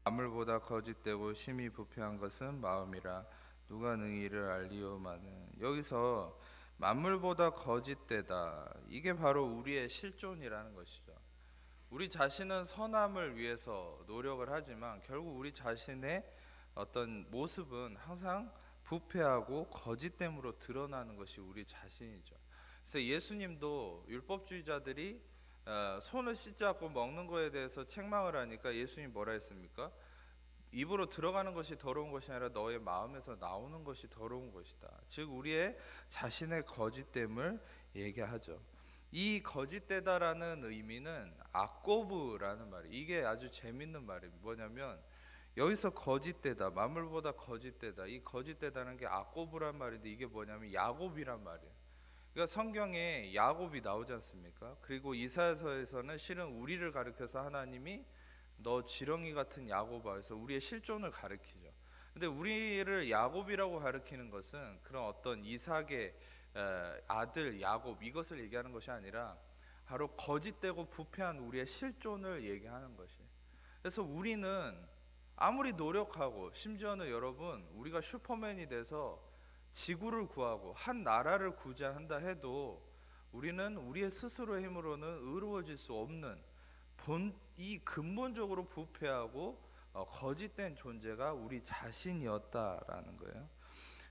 만물보다 거짓되고 심히 부패한 것은 마음이라 누가 능히 이를 알리오마는. 여기서 만물보다 거짓되다, 이게 바로 우리의 실존이라는 것이죠. 우리 자신은 선함을 위해서 노력을 하지만 결국 우리 자신의 어떤 모습은 항상 부패하고 거짓됨으로 드러나는 것이 우리 자신이죠. 그래서 예수님도 율법주의자들이 손을 씻지 않고 먹는 거에 대해서 책망을 하니까 예수님 뭐라 했습니까? 입으로 들어가는 것이 더러운 것이 아니라 너의 마음에서 나오는 것이 더러운 것이다. 즉 우리의 자신의 거짓됨을 얘기하죠. 이 거짓되다라는 의미는 아꼬브라는 말이, 이게 아주 재밌는 말입니다. 뭐냐면 여기서 거짓되다, 만물보다 거짓되다, 이 거짓되다는 게 아꼬브란 말인데 이게 뭐냐면 야곱이란 말이에요. 그러니까 성경에 야곱이 나오지 않습니까? 그리고 이사야서에서는 실은 우리를 가리켜서 하나님이 너 지렁이 같은 야곱아 해서 우리의 실존을 가리키죠. 근데 우리를 야곱이라고 가리키는 것은 그런 어떤 이삭의 아들 야곱, 이것을 얘기하는 것이 아니라 바로 거짓되고 부패한 우리의 실존을 얘기하는 것이에요. 그래서 우리는 아무리 노력하고, 심지어는 여러분 우리가 슈퍼맨이 돼서 지구를 구하고 한 나라를 구제한다 해도 우리는 우리의 스스로의 힘으로는 의로워질 수 없는 이 근본적으로 부패하고 거짓된 존재가 우리 자신이었다라는 거예요.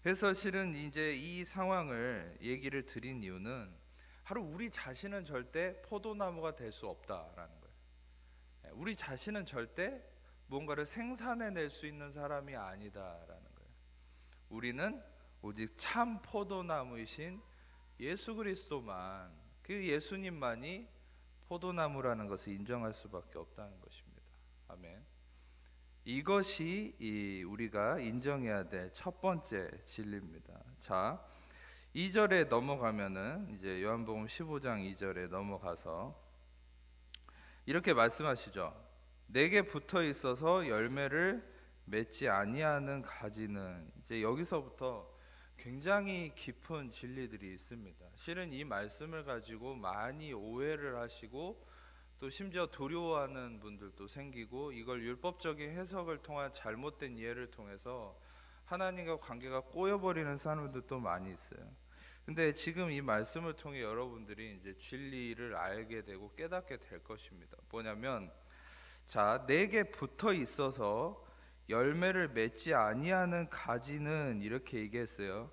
그래서 실은 이제 이 상황을 얘기를 드린 이유는 바로 우리 자신은 절대 포도나무가 될 수 없다라는 거예요. 우리 자신은 절대 뭔가를 생산해낼 수 있는 사람이 아니다라는 거예요. 우리는 오직 참 포도나무이신 예수 그리스도만, 그 예수님만이 포도나무라는 것을 인정할 수밖에 없다는 것입니다. 아멘. 이것이 우리가 인정해야 될 첫 번째 진리입니다. 자, 2절에 넘어가면은 이제 요한복음 15장 2절에 넘어가서 이렇게 말씀하시죠. 내게 붙어 있어서 열매를 맺지 아니하는 가지는, 이제 여기서부터 굉장히 깊은 진리들이 있습니다. 실은 이 말씀을 가지고 많이 오해를 하시고 또 심지어 두려워하는 분들도 생기고, 이걸 율법적인 해석을 통한 잘못된 이해를 통해서 하나님과 관계가 꼬여버리는 사람들도 많이 있어요. 근데 지금 이 말씀을 통해 여러분들이 이제 진리를 알게 되고 깨닫게 될 것입니다. 뭐냐면, 자, 내게 붙어 있어서 열매를 맺지 아니하는 가지는, 이렇게 얘기했어요.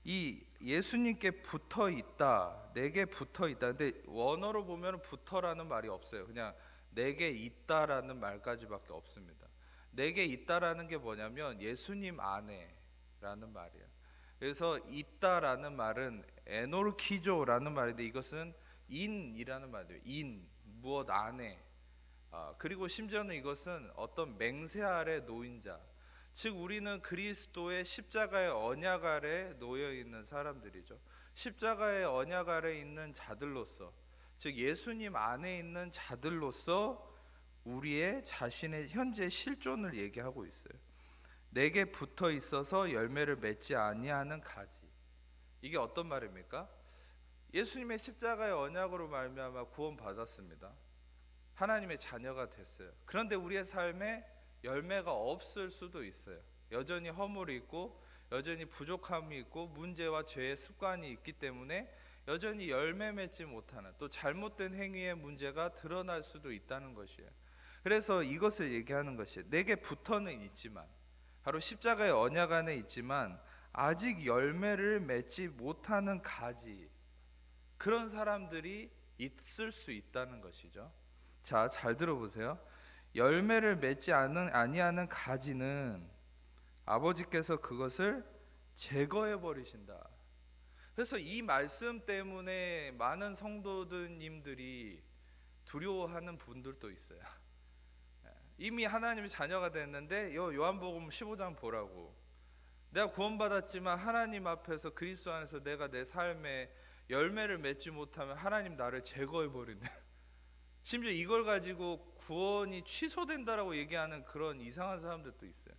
이 예수님께 붙어 있다, 내게 붙어 있다. 근데 원어로 보면 붙어라는 말이 없어요. 그냥 내게 있다라는 말까지밖에 없습니다. 내게 있다라는 게 뭐냐면 예수님 안에라는 말이에요. 그래서 있다라는 말은 에놀키조라는 말인데 이것은 인이라는 말이에요. 인, 무엇 안에. 그리고 심지어는 이것은 어떤 맹세 아래 놓인 자, 즉 우리는 그리스도의 십자가의 언약 아래 놓여 있는 사람들이죠. 십자가의 언약 아래 있는 자들로서, 즉 예수님 안에 있는 자들로서 우리의 자신의 현재 실존을 얘기하고 있어요. 내게 붙어 있어서 열매를 맺지 아니하는 가지, 이게 어떤 말입니까? 예수님의 십자가의 언약으로 말미암아 구원받았습니다. 하나님의 자녀가 됐어요. 그런데 우리의 삶에 열매가 없을 수도 있어요. 여전히 허물이 있고 여전히 부족함이 있고 문제와 죄의 습관이 있기 때문에 여전히 열매 맺지 못하는, 또 잘못된 행위의 문제가 드러날 수도 있다는 것이에요. 그래서 이것을 얘기하는 것이에요. 내게 붙어는 있지만, 바로 십자가의 언약 안에 있지만 아직 열매를 맺지 못하는 가지, 그런 사람들이 있을 수 있다는 것이죠. 자, 잘 들어보세요. 열매를 맺지 아니하는 가지는 아버지께서 그것을 제거해 버리신다. 그래서 이 말씀 때문에 많은 성도님들이 두려워하는 분들도 있어요. 이미 하나님의 자녀가 됐는데 요한복음 15장 보라고, 내가 구원받았지만 하나님 앞에서 그리스도 안에서 내가 내 삶에 열매를 맺지 못하면 하나님 나를 제거해 버린다. 심지어 이걸 가지고 구원이 취소된다라고 얘기하는 그런 이상한 사람들도 있어요.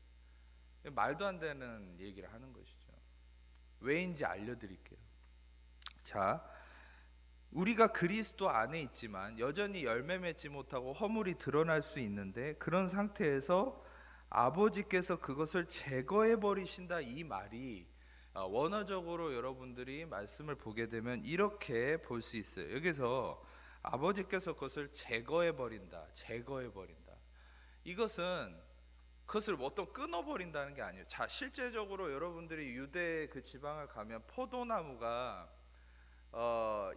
말도 안 되는 얘기를 하는 것이죠. 왜인지 알려드릴게요. 자, 우리가 그리스도 안에 있지만 여전히 열매 맺지 못하고 허물이 드러날 수 있는데, 그런 상태에서 아버지께서 그것을 제거해 버리신다, 이 말이 원어적으로 여러분들이 말씀을 보게 되면 이렇게 볼 수 있어요. 여기서 아버지께서 그것을 제거해 버린다, 제거해 버린다. 이것은 그것을 어떤 끊어버린다는 게 아니에요. 자, 실제적으로 여러분들이 유대 그 지방을 가면 포도나무가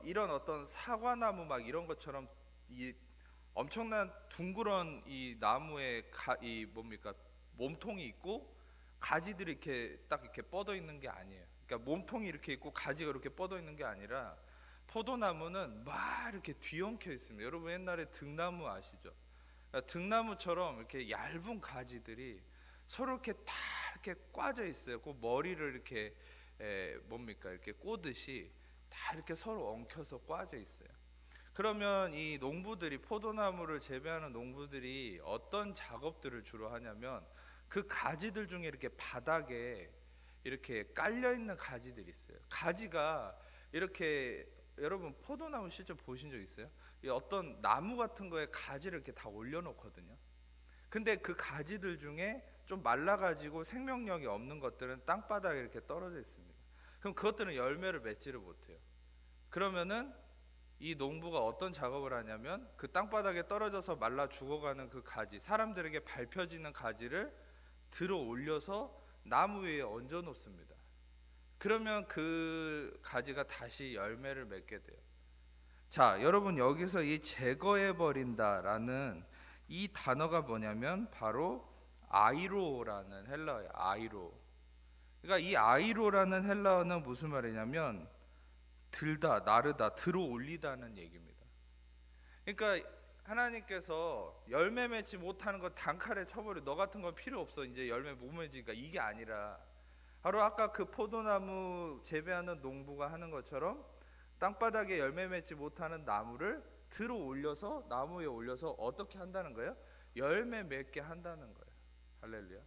이런 어떤 사과나무 막 이런 것처럼 이 엄청난 둥그런 이 나무에 이 뭡니까 몸통이 있고 가지들이 이렇게 딱 이렇게 뻗어 있는 게 아니에요. 그러니까 몸통이 이렇게 있고 가지가 이렇게 뻗어 있는 게 아니라 포도나무는 막 이렇게 뒤엉켜 있습니다. 여러분 옛날에 등나무 아시죠? 그러니까 등나무처럼 이렇게 얇은 가지들이 서로 이렇게 다 이렇게 꽈져 있어요. 그 머리를 이렇게 뭡니까 이렇게 꼬듯이 다 이렇게 서로 엉켜서 꽈져 있어요. 그러면 이 농부들이 포도나무를 재배하는 농부들이 어떤 작업들을 주로 하냐면 그 가지들 중에 이렇게 바닥에 이렇게 깔려 있는 가지들이 있어요. 가지가 이렇게 여러분 포도나무 실제 보신 적 있어요? 이 어떤 나무 같은 거에 가지를 이렇게 다 올려놓거든요. 근데 그 가지들 중에 좀 말라가지고 생명력이 없는 것들은 땅바닥에 이렇게 떨어져 있습니다. 그럼 그것들은 열매를 맺지를 못해요. 그러면은 이 농부가 어떤 작업을 하냐면 그 땅바닥에 떨어져서 말라 죽어가는 그 가지, 사람들에게 밟혀지는 가지를 들어 올려서 나무 위에 얹어 놓습니다. 그러면 그 가지가 다시 열매를 맺게 돼요. 자, 여러분 여기서 이 제거해 버린다라는 이 단어가 뭐냐면 바로 아이로라는 헬라어예요. 아이로. 그러니까 이 아이로라는 헬라어는 무슨 말이냐면 들다, 나르다, 들어 올리다는 얘기입니다. 그러니까 하나님께서 열매 맺지 못하는 거 단칼에 쳐버려. 너 같은 건 필요 없어. 이제 열매 못 맺으니까. 이게 아니라 바로 아까 그 포도나무 재배하는 농부가 하는 것처럼 땅바닥에 열매 맺지 못하는 나무를 들어 올려서 나무 위에 올려서 어떻게 한다는 거예요? 열매 맺게 한다는 거예요. 할렐루야.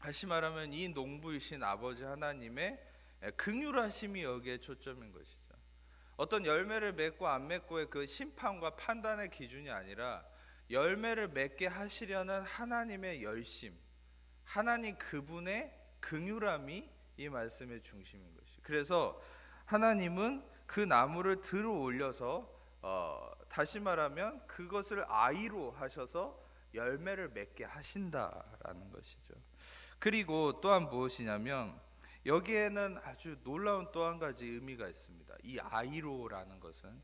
다시 말하면 이 농부이신 아버지 하나님의 긍휼하심이 여기에 초점인 것이죠. 어떤 열매를 맺고 안 맺고의 그 심판과 판단의 기준이 아니라 열매를 맺게 하시려는 하나님의 열심, 하나님 그분의 긍휼함이 이 말씀의 중심인 것이죠. 그래서 하나님은 그 나무를 들어 올려서 다시 말하면 그것을 아이로 하셔서 열매를 맺게 하신다라는 것이죠. 그리고 또한 무엇이냐면 여기에는 아주 놀라운 또 한 가지 의미가 있습니다. 이 아이로라는 것은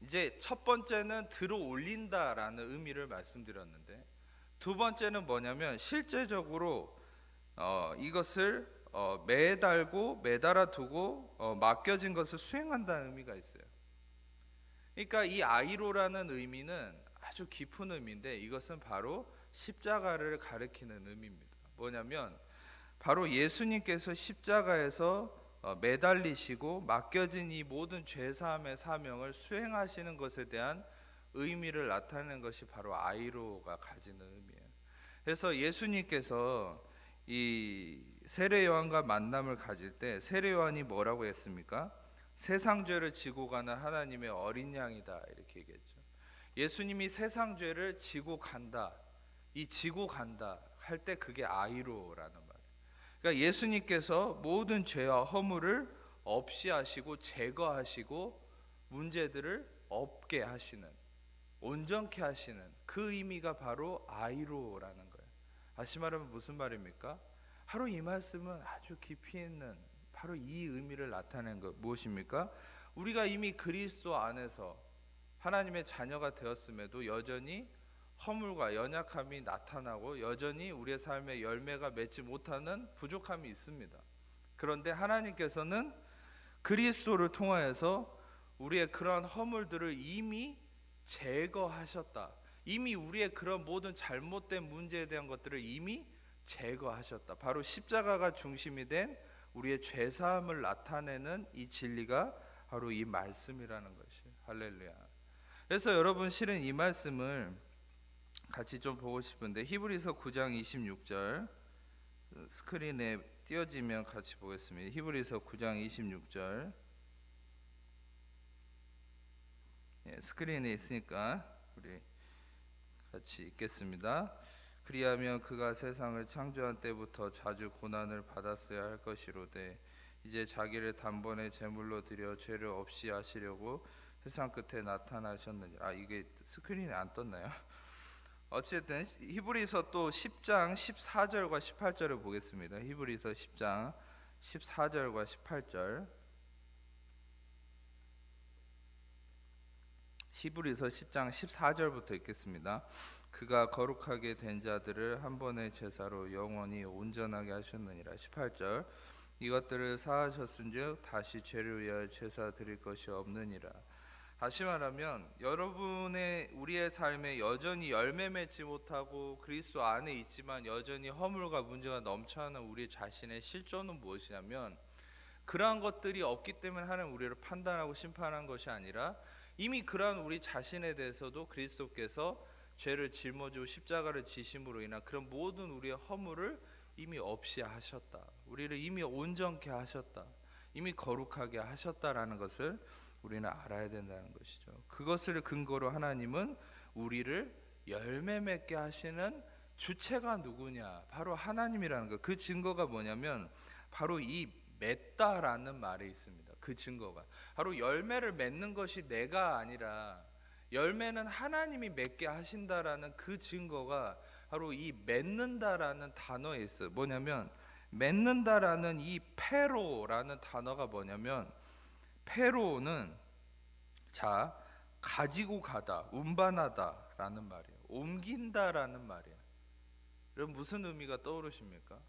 이제 첫 번째는 들어 올린다라는 의미를 말씀드렸는데 두 번째는 뭐냐면 실제적으로 이것을 매달고 매달아 두고 맡겨진 것을 수행한다는 의미가 있어요. 그러니까 이 아이로라는 의미는 아주 깊은 의미인데 이것은 바로 십자가를 가리키는 의미입니다. 뭐냐면 바로 예수님께서 십자가에서 매달리시고 맡겨진 이 모든 죄사함의 사명을 수행하시는 것에 대한 의미를 나타내는 것이 바로 아이로가 가지는 의미예요. 그래서 예수님께서 이 세례 요한과 만남을 가질 때 세례 요한이 뭐라고 했습니까? 세상 죄를 지고 가는 하나님의 어린 양이다 이렇게 얘기했죠. 예수님이 세상 죄를 지고 간다. 이 지고 간다 할 때 그게 아이로라는 말이에요. 그러니까 예수님께서 모든 죄와 허물을 없이 하시고 제거하시고 문제들을 없게 하시는, 온전케 하시는 그 의미가 바로 아이로라는 거예요. 다시 말하면 무슨 말입니까? 바로 이 말씀은 아주 깊이 있는 바로 이 의미를 나타낸 것 무엇입니까? 우리가 이미 그리스도 안에서 하나님의 자녀가 되었음에도 여전히 허물과 연약함이 나타나고 여전히 우리의 삶에 열매가 맺지 못하는 부족함이 있습니다. 그런데 하나님께서는 그리스도를 통하여서 우리의 그러한 허물들을 이미 제거하셨다. 이미 우리의 그런 모든 잘못된 문제에 대한 것들을 이미 제거하셨다. 바로 십자가가 중심이 된 우리의 죄사함을 나타내는 이 진리가 바로 이 말씀이라는 것이에요. 할렐루야. 그래서 여러분 실은 이 말씀을 같이 좀 보고 싶은데 히브리서 9장 26절 스크린에 띄어지면 같이 보겠습니다. 히브리서 9장 26절 스크린에 있으니까 우리 같이 읽겠습니다. 그리하면 그가 세상을 창조한 때부터 자주 고난을 받았어야 할 것이로되 이제 자기를 단번에 제물로 드려 죄를 없이 하시려고 세상 끝에 나타나셨느니라. 이게 스크린에 안 떴나요? 어쨌든 히브리서 또 10장 14절과 18절을 보겠습니다. 히브리서 10장 14절과 18절. 히브리서 10장 14절부터 읽겠습니다. 그가 거룩하게 된 자들을 한 번의 제사로 영원히 온전하게 하셨느니라. 18절. 이것들을 사하셨은즉 다시 죄를 위하여 제사 드릴 것이 없느니라. 다시 말하면 여러분의 우리의 삶에 여전히 열매 맺지 못하고 그리스도 안에 있지만 여전히 허물과 문제가 넘쳐나는 우리 자신의 실존은 무엇이냐면, 그러한 것들이 없기 때문에 하나님 우리를 판단하고 심판한 것이 아니라 이미 그러한 우리 자신에 대해서도 그리스도께서 죄를 짊어지고 십자가를 지심으로 인한 그런 모든 우리의 허물을 이미 없이 하셨다. 우리를 이미 온전케 하셨다. 이미 거룩하게 하셨다라는 것을 우리는 알아야 된다는 것이죠. 그것을 근거로 하나님은 우리를 열매 맺게 하시는 주체가 누구냐? 바로 하나님이라는 것. 그 증거가 뭐냐면 바로 이 맺다라는 말에 있습니다. 그 증거가 바로 열매를 맺는 것이 내가 아니라 열매는 하나님이 맺게 하신다라는 그 증거가 바로 이 맺는다라는 단어에 있어요. 뭐냐면 맺는다라는 이 페로라는 단어가 뭐냐면, 페로는 자 가지고 가다, 운반하다라는 말이에요. 옮긴다라는 말이에요. 여러분 무슨 의미가 떠오르십니까?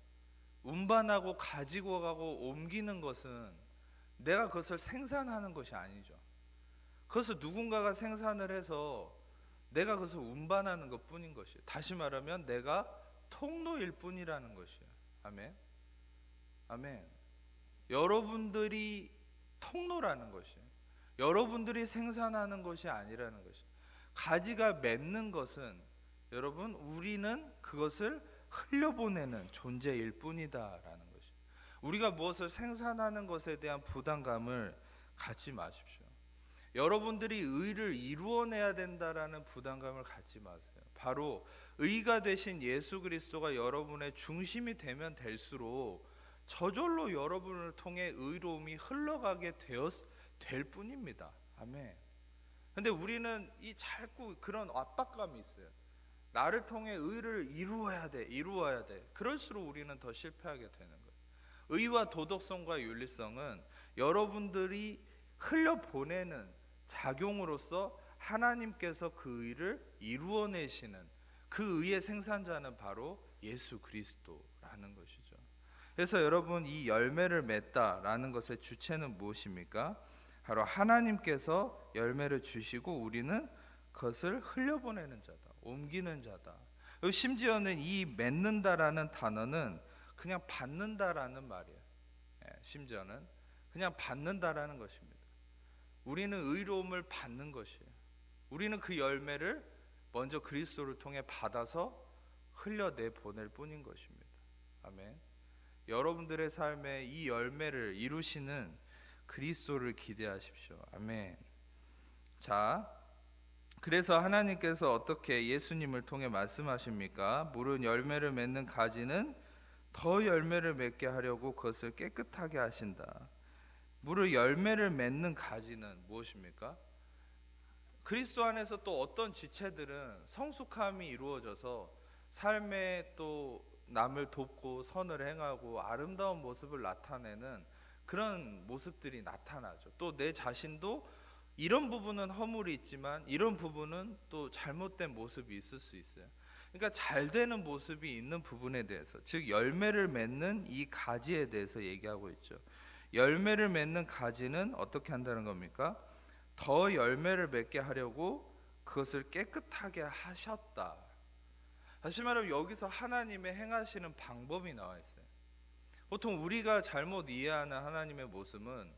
운반하고 가지고 가고 옮기는 것은 내가 그것을 생산하는 것이 아니죠. 그것을 누군가가 생산을 해서 내가 그것을 운반하는 것 뿐인 것이에요. 다시 말하면 내가 통로일 뿐이라는 것이에요. 아멘. 아멘. 여러분들이 통로라는 것이에요. 여러분들이 생산하는 것이 아니라는 것이에요. 가지가 맺는 것은 여러분 우리는 그것을 흘려보내는 존재일 뿐이다라는 것이에요. 우리가 무엇을 생산하는 것에 대한 부담감을 갖지 마십시오. 여러분들이 의를 이루어내야 된다라는 부담감을 갖지 마세요. 바로 의가 되신 예수 그리스도가 여러분의 중심이 되면 될수록 저절로 여러분을 통해 의로움이 흘러가게 될 뿐입니다. 아멘. 근데 우리는 이 자꾸 그런 압박감이 있어요. 나를 통해 의를 이루어야 돼. 그럴수록 우리는 더 실패하게 되는 거예요. 의와 도덕성과 윤리성은 여러분들이 흘려보내는 작용으로서 하나님께서 그 의를 이루어내시는 그 의의 생산자는 바로 예수 그리스도라는 것이죠. 그래서 여러분 이 열매를 맺다라는 것의 주체는 무엇입니까? 바로 하나님께서 열매를 주시고 우리는 그것을 흘려보내는 자다, 옮기는 자다. 심지어는 이 맺는다라는 단어는 그냥 받는다라는 말이에요. 심지어는 그냥 받는다라는 것입니다. 우리는 의로움을 받는 것이에요. 우리는 그 열매를 먼저 그리스도를 통해 받아서 흘려내 보낼 뿐인 것입니다. 아멘. 여러분들의 삶에 이 열매를 이루시는 그리스도를 기대하십시오. 아멘. 자, 그래서 하나님께서 어떻게 예수님을 통해 말씀하십니까? 물은 열매를 맺는 가지는 더 열매를 맺게 하려고 그것을 깨끗하게 하신다. 물을 열매를 맺는 가지는 무엇입니까? 그리스도 안에서 또 어떤 지체들은 성숙함이 이루어져서 삶에 또 남을 돕고 선을 행하고 아름다운 모습을 나타내는 그런 모습들이 나타나죠. 또 내 자신도 이런 부분은 허물이 있지만 이런 부분은 또 잘못된 모습이 있을 수 있어요. 그러니까 잘 되는 모습이 있는 부분에 대해서, 즉 열매를 맺는 이 가지에 대해서 얘기하고 있죠. 열매를 맺는 가지는 어떻게 한다는 겁니까? 더 열매를 맺게 하려고 그것을 깨끗하게 하셨다. 다시 말하면 여기서 하나님의 행하시는 방법이 나와 있어요. 보통 우리가 잘못 이해하는 하나님의 모습은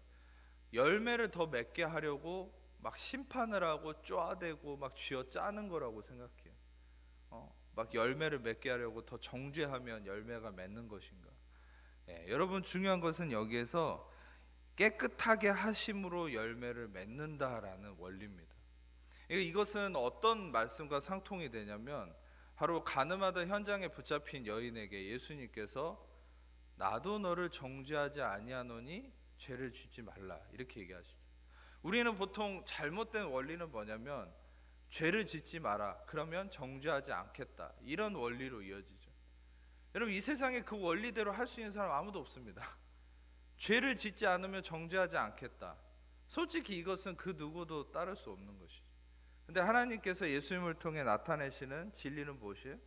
열매를 더 맺게 하려고 막 심판을 하고 쪼아대고 막 쥐어짜는 거라고 생각해요. 막 열매를 맺게 하려고 더 정죄하면 열매가 맺는 것인가? 여러분 중요한 것은 여기에서 깨끗하게 하심으로 열매를 맺는다라는 원리입니다. 이것은 어떤 말씀과 상통이 되냐면 바로 가늠하던 현장에 붙잡힌 여인에게 예수님께서 나도 너를 정죄하지 아니하노니 죄를 짓지 말라 이렇게 얘기하시죠. 우리는 보통 잘못된 원리는 뭐냐면 죄를 짓지 마라 그러면 정죄하지 않겠다 이런 원리로 이어지죠. 여러분 이 세상에 그 원리대로 할 수 있는 사람 아무도 없습니다. 죄를 짓지 않으면 정죄하지 않겠다. 솔직히 이것은 그 누구도 따를 수 없는 것이죠. 근데 하나님께서 예수님을 통해 나타내시는 진리는 무엇이에요?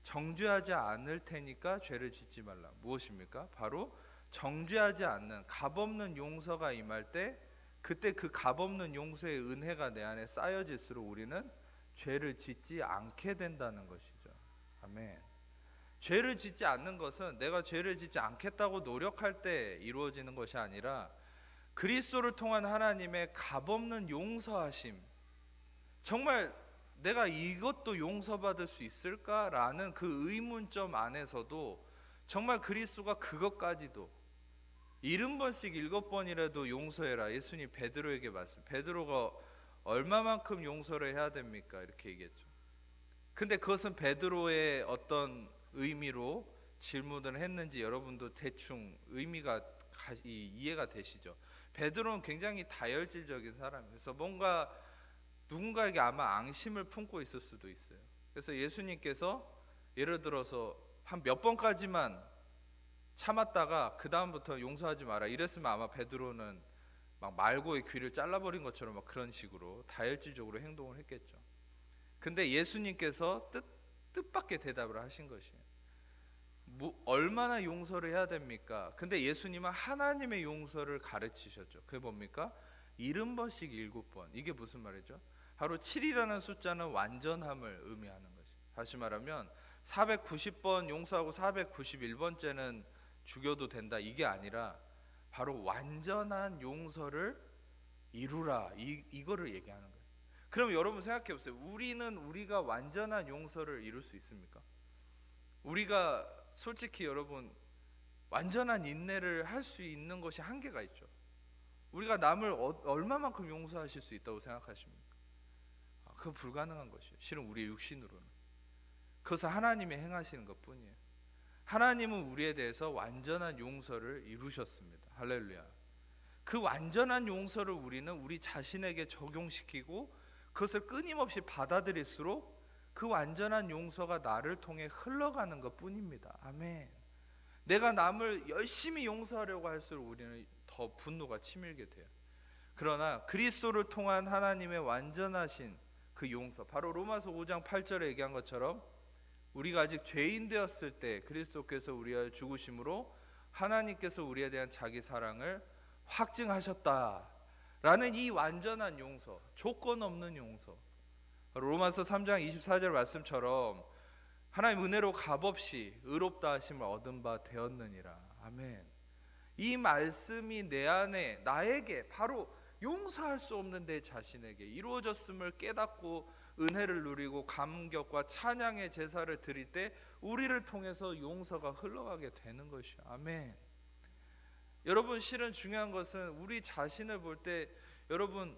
정죄하지 않을 테니까 죄를 짓지 말라. 무엇입니까? 바로 정죄하지 않는 값없는 용서가 임할 때 그때 그 값없는 용서의 은혜가 내 안에 쌓여질수록 우리는 죄를 짓지 않게 된다는 것이죠. 아멘. 죄를 짓지 않는 것은 내가 죄를 짓지 않겠다고 노력할 때 이루어지는 것이 아니라 그리스도를 통한 하나님의 값없는 용서하심, 정말 내가 이것도 용서받을 수 있을까라는 그 의문점 안에서도 정말 그리스도가 그것까지도 70번씩 7번이라도 용서해라. 예수님 베드로에게 말씀. 베드로가 얼마만큼 용서를 해야 됩니까? 이렇게 얘기했죠. 근데 그것은 베드로의 어떤 의미로 질문을 했는지 여러분도 대충 의미가 이해가 되시죠? 베드로는 굉장히 다혈질적인 사람이에요. 그래서 뭔가 누군가에게 아마 앙심을 품고 있을 수도 있어요. 그래서 예수님께서 예를 들어서 한 몇 번까지만 참았다가 그 다음부터 용서하지 마라 이랬으면 아마 베드로는 막 말고의 귀를 잘라버린 것처럼 막 그런 식으로 다혈질적으로 행동을 했겠죠. 근데 예수님께서 뜻밖의 대답을 하신 것이에요. 얼마나 용서를 해야 됩니까? 근데 예수님은 하나님의 용서를 가르치셨죠. 그게 뭡니까? 70번씩 7번. 이게 무슨 말이죠? 바로 7이라는 숫자는 완전함을 의미하는 것이죠. 다시 말하면 490번 용서하고 491번째는 죽여도 된다 이게 아니라 바로 완전한 용서를 이루라 이거를 얘기하는 거예요. 그럼 여러분 생각해 보세요. 우리가 완전한 용서를 이룰 수 있습니까? 우리가 솔직히 여러분 완전한 인내를 할 수 있는 것이 한계가 있죠. 우리가 남을 얼마만큼 용서하실 수 있다고 생각하십니까? 그건 불가능한 것이에요. 실은 우리 육신으로는. 그것은 하나님이 행하시는 것뿐이에요. 하나님은 우리에 대해서 완전한 용서를 이루셨습니다. 할렐루야. 그 완전한 용서를 우리는 우리 자신에게 적용시키고 그것을 끊임없이 받아들일수록 그 완전한 용서가 나를 통해 흘러가는 것뿐입니다. 아멘. 내가 남을 열심히 용서하려고 할수록 우리는 더 분노가 치밀게 돼요. 그러나 그리스도를 통한 하나님의 완전하신 그 용서, 바로 로마서 5장 8절에 얘기한 것처럼 우리가 아직 죄인 되었을 때 그리스도께서 우리의 죽으심으로 하나님께서 우리에 대한 자기 사랑을 확증하셨다라는 이 완전한 용서, 조건 없는 용서, 로마서 3장 24절 말씀처럼 하나님 은혜로 값없이 의롭다 하심을 얻은 바 되었느니라. 아멘. 이 말씀이 내 안에 나에게 바로 용서할 수 없는 내 자신에게 이루어졌음을 깨닫고 은혜를 누리고 감격과 찬양의 제사를 드릴 때 우리를 통해서 용서가 흘러가게 되는 것이요. 아멘. 여러분 실은 중요한 것은 우리 자신을 볼 때 여러분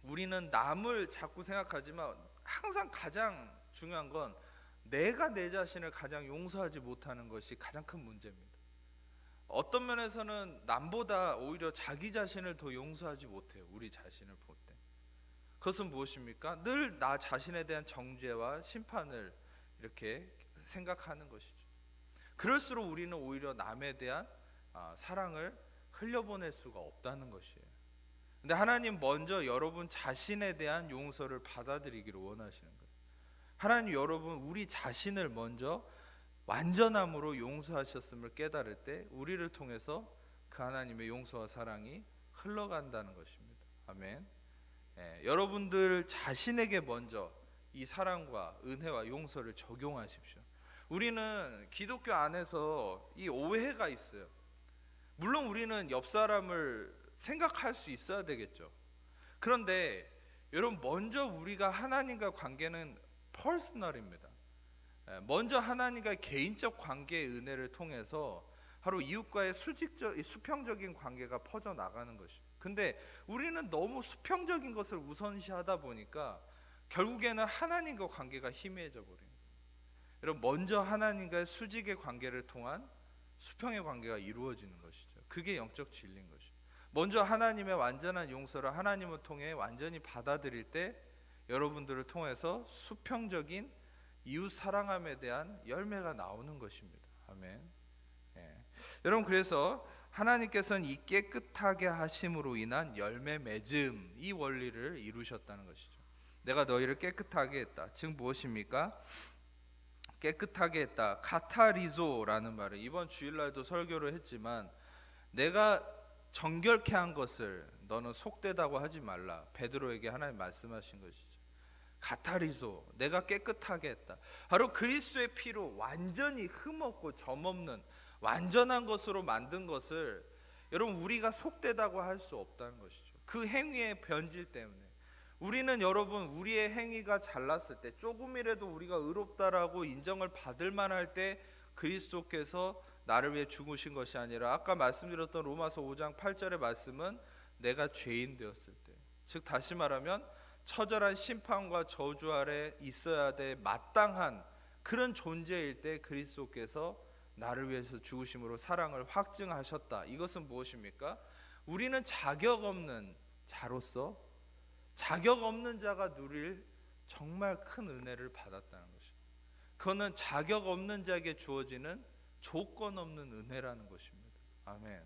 우리는 남을 자꾸 생각하지만 항상 가장 중요한 건 내가 내 자신을 가장 용서하지 못하는 것이 가장 큰 문제입니다. 어떤 면에서는 남보다 오히려 자기 자신을 더 용서하지 못해요. 우리 자신을 볼 때. 그것은 무엇입니까? 늘 나 자신에 대한 정죄와 심판을 이렇게 생각하는 것이죠. 그럴수록 우리는 오히려 남에 대한 사랑을 흘려보낼 수가 없다는 것이에요. 근데 하나님 먼저 여러분 자신에 대한 용서를 받아들이기를 원하시는 거예요. 하나님 여러분 우리 자신을 먼저 완전함으로 용서하셨음을 깨달을 때 우리를 통해서 그 하나님의 용서와 사랑이 흘러간다는 것입니다. 아멘. 여러분들 자신에게 먼저 이 사랑과 은혜와 용서를 적용하십시오. 우리는 기독교 안에서 이 오해가 있어요. 물론 우리는 옆 사람을 생각할 수 있어야 되겠죠. 그런데 여러분 먼저 우리가 하나님과 관계는 퍼스널입니다. 먼저 하나님과 개인적 관계의 은혜를 통해서 바로 이웃과의 수평적인 관계가 퍼져나가는 것이죠. 근데 우리는 너무 수평적인 것을 우선시하다 보니까 결국에는 하나님과 관계가 희미해져 버린 거예요. 여러분, 먼저 하나님과의 수직의 관계를 통한 수평의 관계가 이루어지는 것이죠. 그게 영적 진리인 것이죠. 먼저 하나님의 완전한 용서를 하나님을 통해 완전히 받아들일 때 여러분들을 통해서 수평적인 이웃 사랑함에 대한 열매가 나오는 것입니다. 아멘. 예. 여러분, 그래서 하나님께서는 이 깨끗하게 하심으로 인한 열매 맺음, 이 원리를 이루셨다는 것이죠. 내가 너희를 깨끗하게 했다. 즉 무엇입니까? 깨끗하게 했다. 카타리조라는 말을 이번 주일날도 설교를 했지만, 내가 정결케 한 것을 너는 속되다고 하지 말라. 베드로에게 하나님 말씀하신 것이죠. 카타리소, 내가 깨끗하게 했다. 바로 그리스도의 피로 완전히 흠없고 점없는 완전한 것으로 만든 것을 여러분, 우리가 속되다고 할 수 없다는 것이죠. 그 행위의 변질 때문에 우리는, 여러분, 우리의 행위가 잘났을 때, 조금이라도 우리가 의롭다라고 인정을 받을 만할 때 그리스도께서 나를 위해 죽으신 것이 아니라, 아까 말씀드렸던 로마서 5장 8절의 말씀은 내가 죄인 되었을 때, 즉 다시 말하면 처절한 심판과 저주 아래 있어야 될 마땅한 그런 존재일 때 그리스도께서 나를 위해서 죽으심으로 사랑을 확증하셨다. 이것은 무엇입니까? 우리는 자격 없는 자로서 자격 없는 자가 누릴 정말 큰 은혜를 받았다는 것입니다. 그거는 자격 없는 자에게 주어지는 조건 없는 은혜라는 것입니다. 아멘.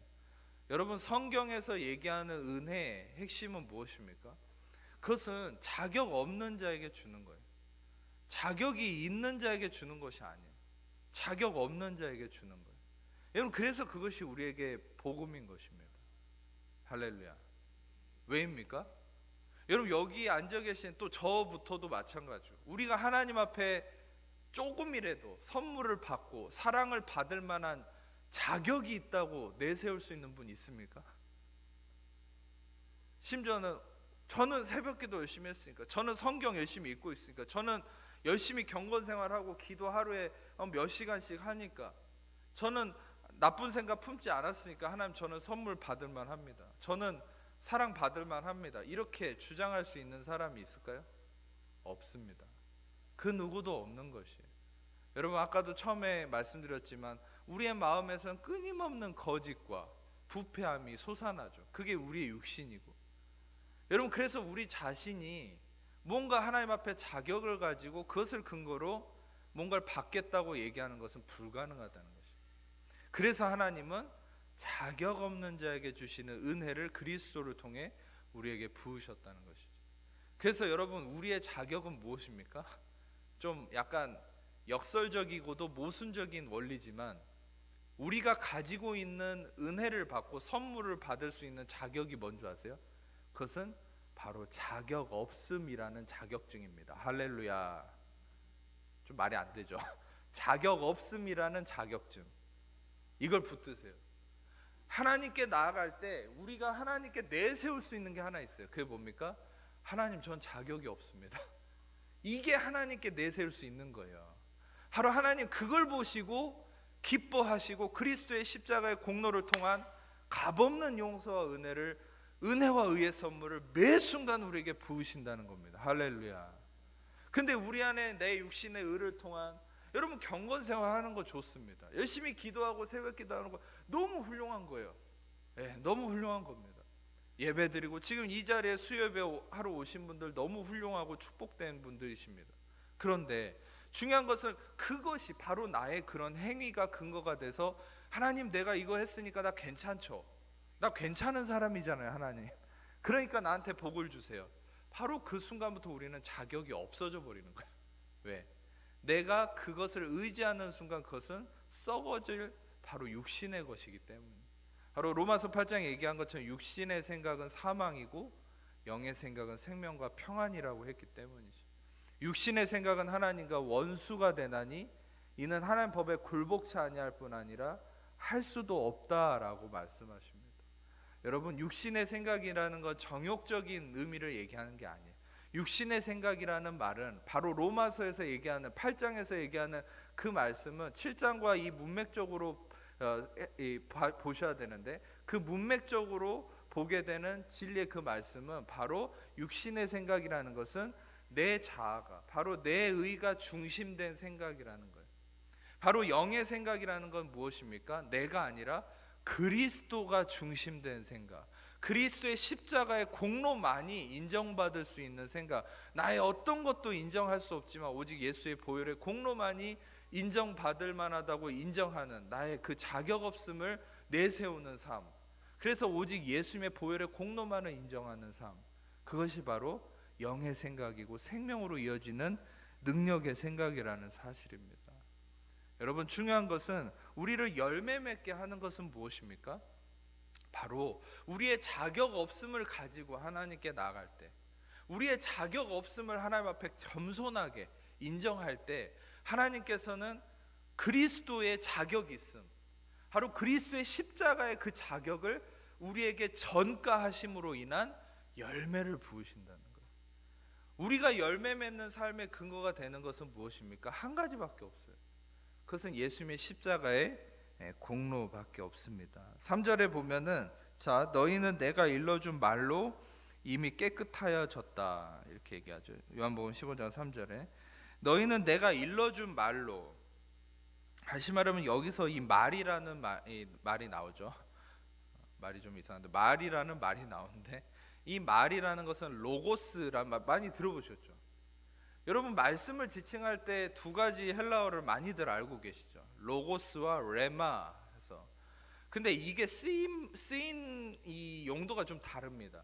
여러분, 성경에서 얘기하는 은혜의 핵심은 무엇입니까? 그것은 자격 없는 자에게 주는 거예요. 자격이 있는 자에게 주는 것이 아니에요. 자격 없는 자에게 주는 거예요. 여러분, 그래서 그것이 우리에게 복음인 것입니다. 할렐루야. 왜입니까? 여러분, 여기 앉아 계신 또 저부터도 마찬가지로 우리가 하나님 앞에 조금이라도 선물을 받고 사랑을 받을 만한 자격이 있다고 내세울 수 있는 분 있습니까? 심지어는 저는 새벽기도 열심히 했으니까, 저는 성경 열심히 읽고 있으니까, 저는 열심히 경건생활하고 기도 하루에 몇 시간씩 하니까, 저는 나쁜 생각 품지 않았으니까 하나님, 저는 선물 받을 만합니다. 저는 사랑 받을 만합니다. 이렇게 주장할 수 있는 사람이 있을까요? 없습니다. 그 누구도 없는 것이에요. 여러분, 아까도 처음에 말씀드렸지만 우리의 마음에서는 끊임없는 거짓과 부패함이 솟아나죠. 그게 우리의 육신이고, 여러분, 그래서 우리 자신이 뭔가 하나님 앞에 자격을 가지고 그것을 근거로 뭔가를 받겠다고 얘기하는 것은 불가능하다는 것이죠. 그래서 하나님은 자격 없는 자에게 주시는 은혜를 그리스도를 통해 우리에게 부으셨다는 것이죠. 그래서 여러분, 우리의 자격은 무엇입니까? 좀 약간 역설적이고도 모순적인 원리지만, 우리가 가지고 있는 은혜를 받고 선물을 받을 수 있는 자격이 뭔지 아세요? 그것은 바로 자격 없음이라는 자격증입니다. 할렐루야. 좀 말이 안 되죠. 자격 없음이라는 자격증, 이걸 붙드세요. 하나님께 나아갈 때 우리가 하나님께 내세울 수 있는 게 하나 있어요. 그게 뭡니까? 하나님, 전 자격이 없습니다. 이게 하나님께 내세울 수 있는 거예요. 바로 하나님 그걸 보시고 기뻐하시고 그리스도의 십자가의 공로를 통한 값없는 용서와 은혜와 의의 선물을 매 순간 우리에게 부으신다는 겁니다. 할렐루야. 근데 우리 안에 내 육신의 의를 통한, 여러분, 경건생활 하는 거 좋습니다. 열심히 기도하고 새벽 기도하는 거 너무 훌륭한 거예요. 너무 훌륭한 겁니다. 예배 드리고, 지금 이 자리에 수요예배 하러 오신 분들 너무 훌륭하고 축복된 분들이십니다. 그런데 중요한 것은 그것이 바로 나의 그런 행위가 근거가 돼서, 하나님, 내가 이거 했으니까 나 괜찮죠. 나 괜찮은 사람이잖아요, 하나님. 그러니까 나한테 복을 주세요. 바로 그 순간부터 우리는 자격이 없어져 버리는 거예요. 왜? 내가 그것을 의지하는 순간 그것은 썩어질 바로 육신의 것이기 때문에. 바로 로마서 8장에 얘기한 것처럼 육신의 생각은 사망이고 영의 생각은 생명과 평안이라고 했기 때문이죠. 육신의 생각은 하나님과 원수가 되나니 이는 하나님 법에 굴복치 아니할 뿐 아니라 할 수도 없다라고 말씀하십니다. 여러분, 육신의 생각이라는 건 정욕적인 의미를 얘기하는 게 아니에요. 육신의 생각이라는 말은 바로 로마서에서 얘기하는, 8장에서 얘기하는 그 말씀은 7장과 이 문맥적으로 보셔야 되는데, 그 문맥적으로 보게 되는 진리의 그 말씀은 바로 육신의 생각이라는 것은 내 자아가, 바로 내 의가 중심된 생각이라는 거예요. 바로 영의 생각이라는 건 무엇입니까? 내가 아니라 그리스도가 중심된 생각, 그리스도의 십자가의 공로만이 인정받을 수 있는 생각, 나의 어떤 것도 인정할 수 없지만 오직 예수의 보혈의 공로만이 인정받을 만하다고 인정하는 나의 그 자격 없음을 내세우는 삶, 그래서 오직 예수님의 보혈의 공로만을 인정하는 삶, 그것이 바로 영의 생각이고 생명으로 이어지는 능력의 생각이라는 사실입니다. 여러분, 중요한 것은 우리를 열매 맺게 하는 것은 무엇입니까? 바로 우리의 자격 없음을 가지고 하나님께 나아갈 때, 우리의 자격 없음을 하나님 앞에 겸손하게 인정할 때 하나님께서는 그리스도의 자격이 있음, 바로 그리스도의 십자가의 그 자격을 우리에게 전가하심으로 인한 열매를 부으신다는 거예요. 우리가 열매 맺는 삶의 근거가 되는 것은 무엇입니까? 한 가지밖에 없어요. 그것은 예수님의 십자가의 공로밖에 없습니다. 3절에 보면은, 자, 너희는 내가 일러준 말로 이미 깨끗하여졌다, 이렇게 얘기하죠. 요한복음 15장 3절에 너희는 내가 일러준 말로, 다시 말하면 여기서 이 말이라는 말이 나오죠. 말이 좀 이상한데 말이라는 말이 나오는데, 이 말이라는 것은 로고스란 말 많이 들어보셨죠? 여러분, 말씀을 지칭할 때 두 가지 헬라어를 많이들 알고 계시죠? 로고스와 레마 해서. 근데 이게 쓰인 이 용도가 좀 다릅니다.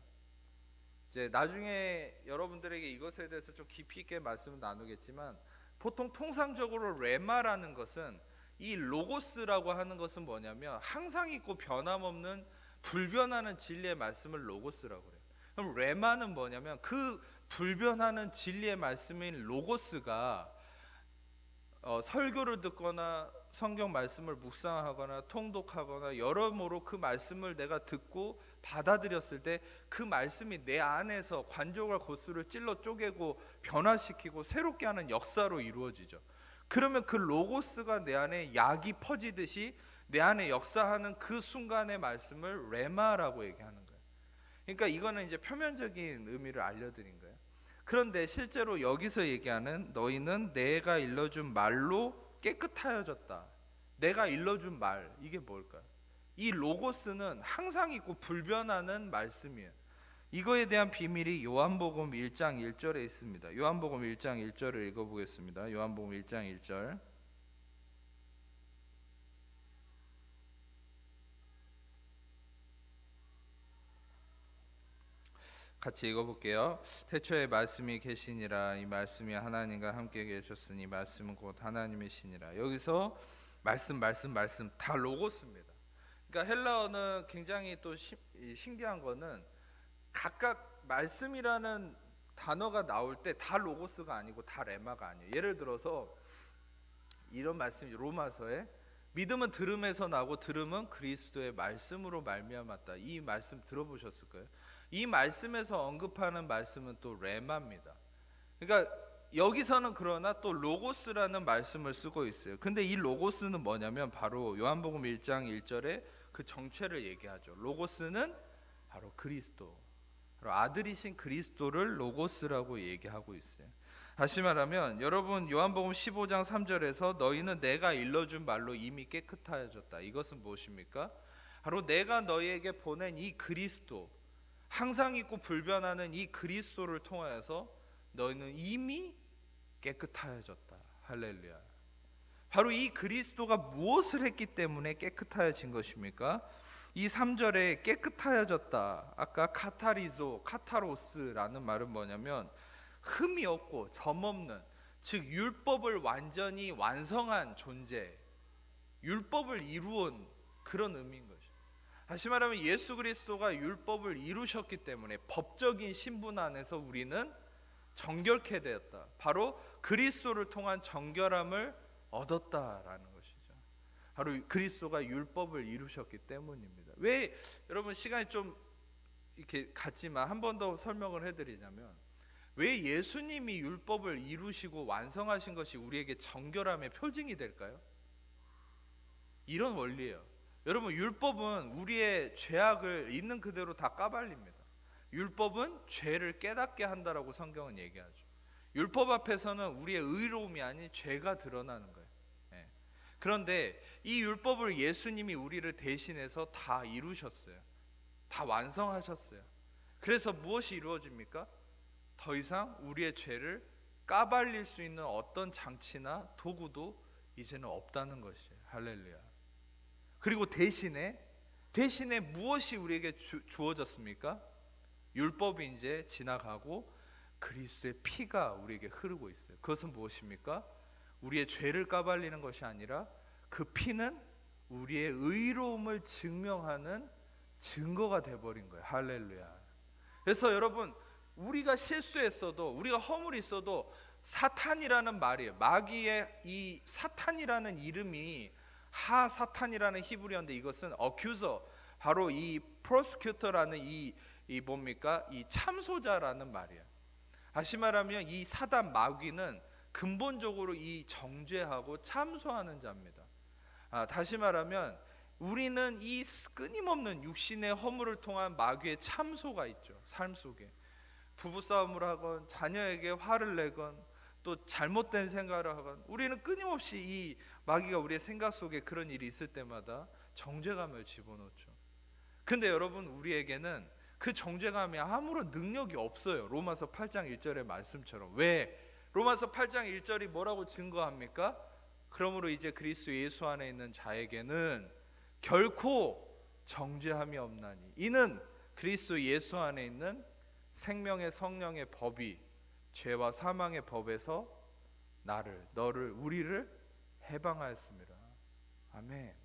이제 나중에 여러분들에게 이것에 대해서 좀 깊이 있게 말씀을 나누겠지만, 보통 통상적으로 레마라는 것은, 이 로고스라고 하는 것은 뭐냐면 항상 있고 변함없는 불변하는 진리의 말씀을 로고스라고 해요. 그럼 레마는 뭐냐면 그 불변하는 진리의 말씀인 로고스가 설교를 듣거나 성경 말씀을 묵상하거나 통독하거나 여러모로 그 말씀을 내가 듣고 받아들였을 때 그 말씀이 내 안에서 관조가 고수를 찔러 쪼개고 변화시키고 새롭게 하는 역사로 이루어지죠. 그러면 그 로고스가 내 안에 약이 퍼지듯이 내 안에 역사하는 그 순간의 말씀을 레마라고 얘기하는 거예요. 그러니까 이거는 이제 표면적인 의미를 알려드린 거예요. 그런데 실제로 여기서 얘기하는 너희는 내가 일러준 말로 깨끗하여졌다, 내가 일러준 말, 이게 뭘까요? 이 로고스는 항상 있고 불변하는 말씀이에요. 이거에 대한 비밀이 요한복음 1장 1절에 있습니다. 요한복음 1장 1절을 읽어보겠습니다. 요한복음 1장 1절, 같이 읽어볼게요. 태초에 말씀이 계시니라, 이 말씀이 하나님과 함께 계셨으니 말씀은 곧 하나님이시니라. 여기서 말씀 다 로고스입니다. 그러니까 헬라어는 굉장히 또 신기한 거는 각각 말씀이라는 단어가 나올 때 다 로고스가 아니고 다 레마가 아니에요. 예를 들어서 이런 말씀이 로마서에 믿음은 들음에서 나고 들음은 그리스도의 말씀으로 말미암았다. 이 말씀 들어보셨을 거예요. 이 말씀에서 언급하는 말씀은 또 레마입니다. 그러니까 여기서는 그러나 또 로고스라는 말씀을 쓰고 있어요. 근데 이 로고스는 뭐냐면 바로 요한복음 1장 1절에 그 정체를 얘기하죠. 로고스는 바로 그리스도, 바로 아들이신 그리스도를 로고스라고 얘기하고 있어요. 다시 말하면 여러분, 요한복음 15장 3절에서 너희는 내가 일러준 말로 이미 깨끗하여졌다, 이것은 무엇입니까? 바로 내가 너희에게 보낸 이 그리스도, 항상 있고 불변하는 이 그리스도를 통하여서 너희는 이미 깨끗하여졌다. 할렐루야. 바로 이 그리스도가 무엇을 했기 때문에 깨끗하여진 것입니까? 이 3절에 깨끗하여졌다, 아까 카타로스라는 말은 뭐냐면 흠이 없고 점 없는, 즉 율법을 완전히 완성한 존재, 율법을 이루온 그런 의미인 것이죠. 다시 말하면 예수 그리스도가 율법을 이루셨기 때문에 법적인 신분 안에서 우리는 정결케 되었다, 바로 그리스도를 통한 정결함을 얻었다라는 것이죠. 바로 그리스도가 율법을 이루셨기 때문입니다. 왜 여러분, 시간이 좀 이렇게 갔지만 한 번 더 설명을 해드리자면, 왜 예수님이 율법을 이루시고 완성하신 것이 우리에게 정결함의 표징이 될까요? 이런 원리예요. 여러분, 율법은 우리의 죄악을 있는 그대로 다 까발립니다. 율법은 죄를 깨닫게 한다라고 성경은 얘기하죠. 율법 앞에서는 우리의 의로움이 아닌 죄가 드러나는 거예요. 예. 그런데 이 율법을 예수님이 우리를 대신해서 다 이루셨어요. 다 완성하셨어요. 그래서 무엇이 이루어집니까? 더 이상 우리의 죄를 까발릴 수 있는 어떤 장치나 도구도 이제는 없다는 것이에요. 할렐루야. 그리고 대신에 무엇이 우리에게 주어졌습니까? 율법이 이제 지나가고 그리스도의 피가 우리에게 흐르고 있어요. 그것은 무엇입니까? 우리의 죄를 까발리는 것이 아니라 그 피는 우리의 의로움을 증명하는 증거가 돼버린 거예요. 할렐루야. 그래서 여러분, 우리가 실수했어도, 우리가 허물이 있어도 사탄이라는 말이에요. 마귀의 이 사탄이라는 이름이 하사탄이라는 히브리어인데, 이것은 accuser, 바로 이 prosecutor라는 이 뭡니까? 이 참소자라는 말이에요. 다시 말하면 이 사단 마귀는 근본적으로 이 정죄하고 참소하는 자입니다. 다시 말하면 우리는 이 끊임없는 육신의 허물을 통한 마귀의 참소가 있죠. 삶 속에 부부싸움을 하건, 자녀에게 화를 내건, 또 잘못된 생각을 하건, 우리는 끊임없이 이 마귀가 우리의 생각 속에 그런 일이 있을 때마다 정죄감을 집어넣죠. 근데 여러분, 우리에게는 그 정죄감이 아무런 능력이 없어요. 로마서 8장 1절의 말씀처럼. 왜? 로마서 8장 1절이 뭐라고 증거합니까? 그러므로 이제 그리스도 예수 안에 있는 자에게는 결코 정죄함이 없나니 이는 그리스도 예수 안에 있는 생명의 성령의 법이 죄와 사망의 법에서 너를 우리를 해방하였습니다. 아멘.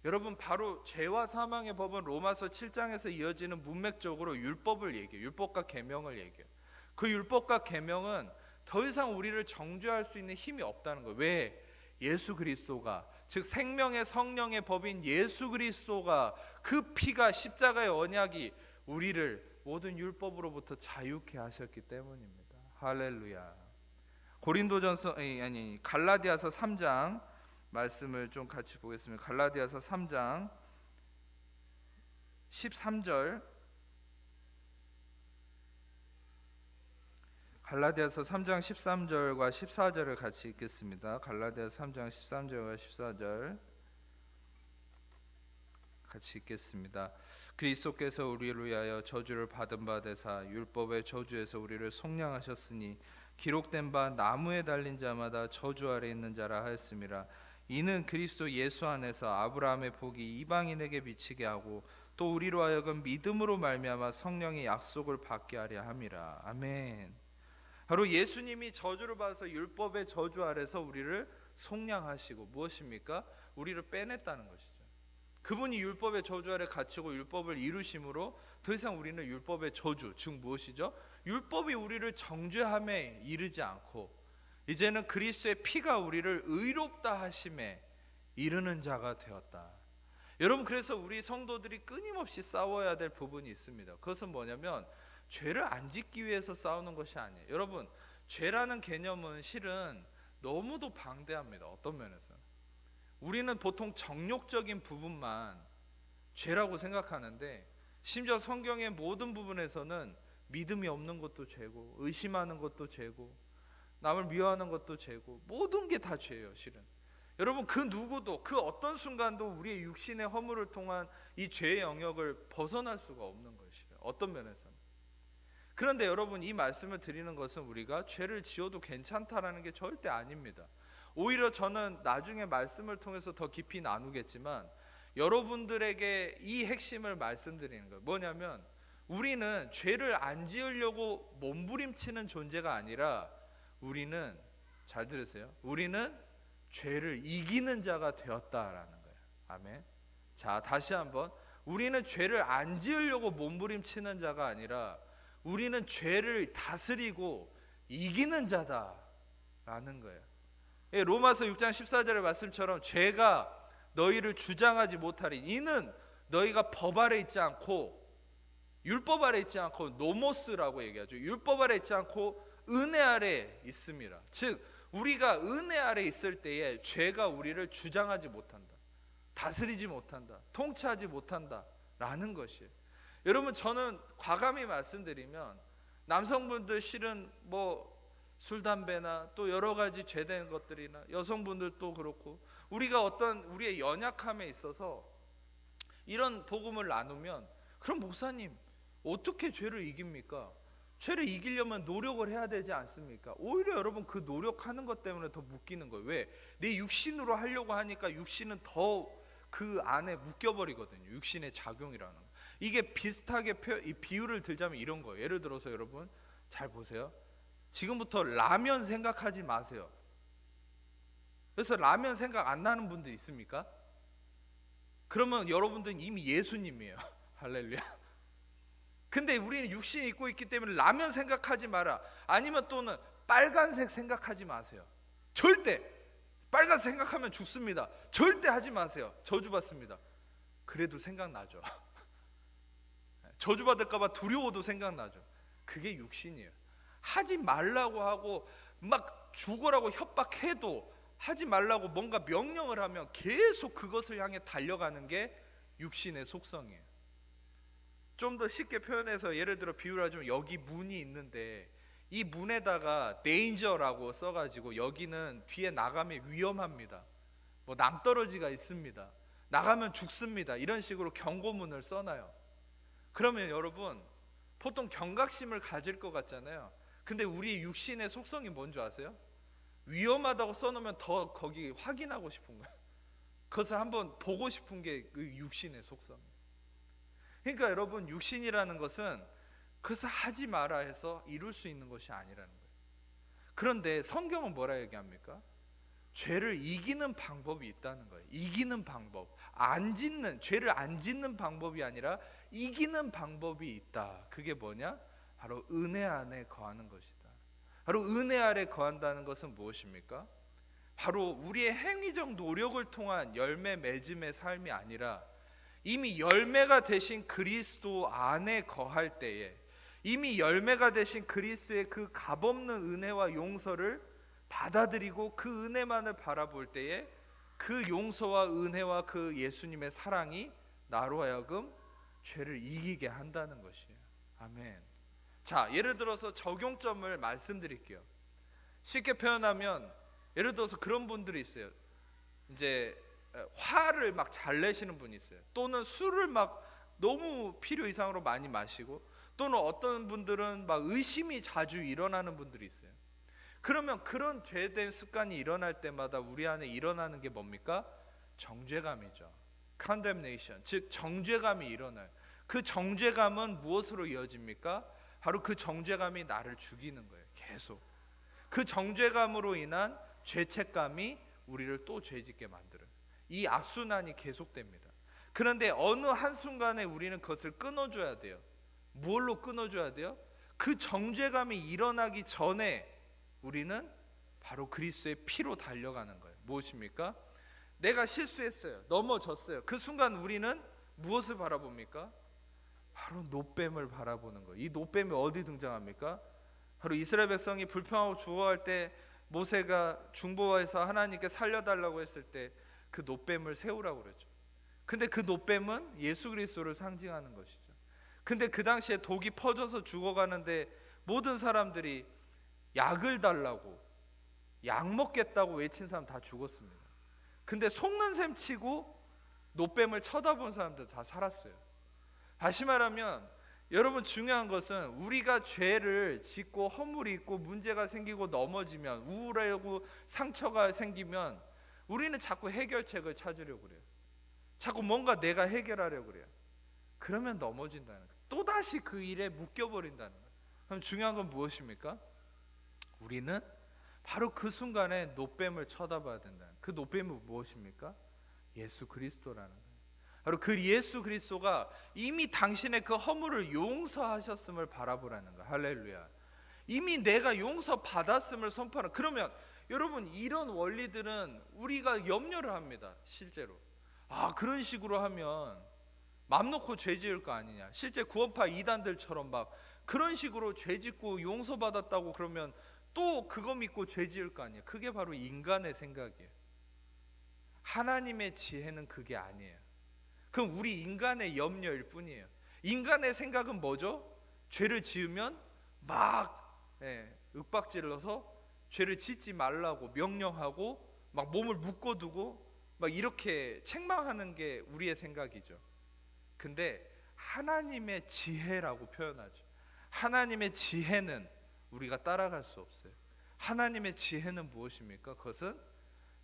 여러분, 바로 죄와 사망의 법은 로마서 7장에서 이어지는 문맥적으로 율법을 얘기해요. 율법과 계명을 얘기해요. 그 율법과 계명은 더 이상 우리를 정죄할 수 있는 힘이 없다는 거예요. 왜? 예수 그리스도가, 즉 생명의 성령의 법인 예수 그리스도가, 그 피가, 십자가의 언약이 우리를 모든 율법으로부터 자유케 하셨기 때문입니다. 할렐루야. 갈라디아서 3장 말씀을 좀 같이 보겠습니다. 갈라디아서 3장 13절, 갈라디아서 3장 13절과 14절을 같이 읽겠습니다. 갈라디아서 3장 13절과 14절 같이 읽겠습니다. 그리스도께서 우리를 위하여 저주를 받은 바 되사 율법의 저주에서 우리를 속량하셨으니 기록된 바 나무에 달린 자마다 저주 아래 있는 자라 하였음이라. 이는 그리스도 예수 안에서 아브라함의 복이 이방인에게 미치게 하고 또 우리로 하여금 믿음으로 말미암아 성령의 약속을 받게 하려 함이라. 아멘. 바로 예수님이 저주를 받아서 율법의 저주 아래서 우리를 속량하시고, 무엇입니까? 우리를 빼냈다는 것이죠. 그분이 율법의 저주 아래 갇히고 율법을 이루심으로 더 이상 우리는 율법의 저주, 즉 무엇이죠? 율법이 우리를 정죄함에 이르지 않고 이제는 그리스도의 피가 우리를 의롭다 하심에 이르는 자가 되었다. 여러분, 그래서 우리 성도들이 끊임없이 싸워야 될 부분이 있습니다. 그것은 뭐냐면 죄를 안 짓기 위해서 싸우는 것이 아니에요. 여러분, 죄라는 개념은 실은 너무도 방대합니다. 어떤 면에서 우리는 보통 정욕적인 부분만 죄라고 생각하는데, 심지어 성경의 모든 부분에서는 믿음이 없는 것도 죄고, 의심하는 것도 죄고, 남을 미워하는 것도 죄고, 모든 게 다 죄예요. 실은 여러분, 그 누구도 그 어떤 순간도 우리의 육신의 허물을 통한 이 죄의 영역을 벗어날 수가 없는 것이에요. 어떤 면에서는. 그런데 여러분, 이 말씀을 드리는 것은 우리가 죄를 지어도 괜찮다라는 게 절대 아닙니다. 오히려 저는 나중에 말씀을 통해서 더 깊이 나누겠지만 여러분들에게 이 핵심을 말씀드리는 거예요. 뭐냐면 우리는 죄를 안 지으려고 몸부림치는 존재가 아니라 우리는, 잘 들으세요, 우리는 죄를 이기는 자가 되었다라는 거예요. 아멘. 자, 다시 한번, 우리는 죄를 안 지으려고 몸부림치는 자가 아니라 우리는 죄를 다스리고 이기는 자다라는 거예요. 로마서 6장 14절의 말씀처럼 죄가 너희를 주장하지 못하리. 이는 너희가 법 아래 있지 않고, 율법 아래 있지 않고, 노모스라고 얘기하죠. 율법 아래 있지 않고 은혜 아래 있습니다. 즉 우리가 은혜 아래 있을 때에 죄가 우리를 주장하지 못한다, 다스리지 못한다, 통치하지 못한다라는 것이에요. 여러분, 저는 과감히 말씀드리면 남성분들 실은 뭐 술, 담배나 또 여러 가지 죄된 것들이나 여성분들도 그렇고 우리가 어떤 우리의 연약함에 있어서 이런 복음을 나누면 그럼 목사님 어떻게 죄를 이깁니까? 죄를 이기려면 노력을 해야 되지 않습니까? 오히려 여러분 그 노력하는 것 때문에 더 묶이는 거예요. 왜? 내 육신으로 하려고 하니까 육신은 더 그 안에 묶여버리거든요. 육신의 작용이라는 거. 이게 비슷하게 이 비유를 들자면 이런 거예요. 예를 들어서 여러분 잘 보세요. 지금부터 라면 생각하지 마세요. 그래서 라면 생각 안 나는 분들 있습니까? 그러면 여러분들은 이미 예수님이에요. 할렐루야. 근데 우리는 육신이 있고 있기 때문에 라면 생각하지 마라. 아니면 또는 빨간색 생각하지 마세요. 절대 빨간색 생각하면 죽습니다. 절대 하지 마세요. 저주받습니다. 그래도 생각나죠. 저주받을까봐 두려워도 생각나죠. 그게 육신이에요. 하지 말라고 하고 막 죽으라고 협박해도 하지 말라고 뭔가 명령을 하면 계속 그것을 향해 달려가는 게 육신의 속성이에요. 좀 더 쉽게 표현해서 예를 들어 비유를 하자면 여기 문이 있는데 이 문에다가 danger라고 써가지고 여기는 뒤에 나가면 위험합니다. 뭐 낭떠러지가 있습니다. 나가면 죽습니다. 이런 식으로 경고문을 써놔요. 그러면 여러분 보통 경각심을 가질 것 같잖아요. 근데 우리 육신의 속성이 뭔지 아세요? 위험하다고 써놓으면 더 거기 확인하고 싶은 거예요. 그것을 한번 보고 싶은 게 그 육신의 속성. 그러니까 여러분 육신이라는 것은 그것을 하지 마라 해서 이룰 수 있는 것이 아니라는 거예요. 그런데 성경은 뭐라 얘기합니까? 죄를 이기는 방법이 있다는 거예요. 이기는 방법. 죄를 안 짓는 방법이 아니라 이기는 방법이 있다. 그게 뭐냐? 바로 은혜 안에 거하는 것이다. 바로 은혜 아래 거한다는 것은 무엇입니까? 바로 우리의 행위적 노력을 통한 열매 맺음의 삶이 아니라 이미 열매가 되신 그리스도 안에 거할 때에 이미 열매가 되신 그리스도의 그 값없는 은혜와 용서를 받아들이고 그 은혜만을 바라볼 때에 그 용서와 은혜와 그 예수님의 사랑이 나로 하여금 죄를 이기게 한다는 것이에요. 아멘. 자, 예를 들어서 적용점을 말씀드릴게요. 쉽게 표현하면 예를 들어서 그런 분들이 있어요. 이제 화를 막 잘 내시는 분이 있어요. 또는 술을 막 너무 필요 이상으로 많이 마시고 또는 어떤 분들은 막 의심이 자주 일어나는 분들이 있어요. 그러면 그런 죄된 습관이 일어날 때마다 우리 안에 일어나는 게 뭡니까? 정죄감이죠. condemnation, 즉 정죄감이 일어나요. 그 정죄감은 무엇으로 이어집니까? 바로 그 정죄감이 나를 죽이는 거예요. 계속 그 정죄감으로 인한 죄책감이 우리를 또 죄짓게 만들어요. 이 악순환이 계속됩니다. 그런데 어느 한순간에 우리는 그것을 끊어줘야 돼요. 뭘로 끊어줘야 돼요? 그 정죄감이 일어나기 전에 우리는 바로 그리스도의 피로 달려가는 거예요. 무엇입니까? 내가 실수했어요. 넘어졌어요. 그 순간 우리는 무엇을 바라봅니까? 바로 노뱀을 바라보는 거예요. 이 노뱀이 어디 등장합니까? 바로 이스라엘 백성이 불평하고 죽어갈 때 모세가 중보해서 하나님께 살려달라고 했을 때 그 노뱀을 세우라고 그랬죠. 근데 그 노뱀은 예수 그리스도를 상징하는 것이죠. 근데 그 당시에 독이 퍼져서 죽어가는데 모든 사람들이 약을 달라고 약 먹겠다고 외친 사람 다 죽었습니다. 근데 속는 셈 치고 노뱀을 쳐다본 사람들 다 살았어요. 다시 말하면 여러분 중요한 것은 우리가 죄를 짓고 허물이 있고 문제가 생기고 넘어지면 우울하고 상처가 생기면 우리는 자꾸 해결책을 찾으려고 그래요. 자꾸 뭔가 내가 해결하려고 그래요. 그러면 넘어진다는 거예요. 또다시 그 일에 묶여버린다는 거예요. 그럼 중요한 건 무엇입니까? 우리는 바로 그 순간에 노뱀을 쳐다봐야 된다는 거예요. 그 노뱀은 무엇입니까? 예수 그리스도라는 거예요. 바로 그 예수 그리스도가 이미 당신의 그 허물을 용서하셨음을 바라보라는 거예요. 할렐루야. 이미 내가 용서받았음을 선포하는. 그러면 여러분 이런 원리들은 우리가 염려를 합니다. 실제로 그런 식으로 하면 맘 놓고 죄 지을 거 아니냐. 실제 구원파 이단들처럼 막 그런 식으로 죄 짓고 용서받았다고 그러면 또 그거 믿고 죄 지을 거 아니에요. 그게 바로 인간의 생각이에요. 하나님의 지혜는 그게 아니에요. 그럼 우리 인간의 염려일 뿐이에요. 인간의 생각은 뭐죠? 죄를 지으면 막 윽박질러서 죄를 짓지 말라고 명령하고 막 몸을 묶어두고 막 이렇게 책망하는 게 우리의 생각이죠. 근데 하나님의 지혜라고 표현하죠. 하나님의 지혜는 우리가 따라갈 수 없어요. 하나님의 지혜는 무엇입니까? 그것은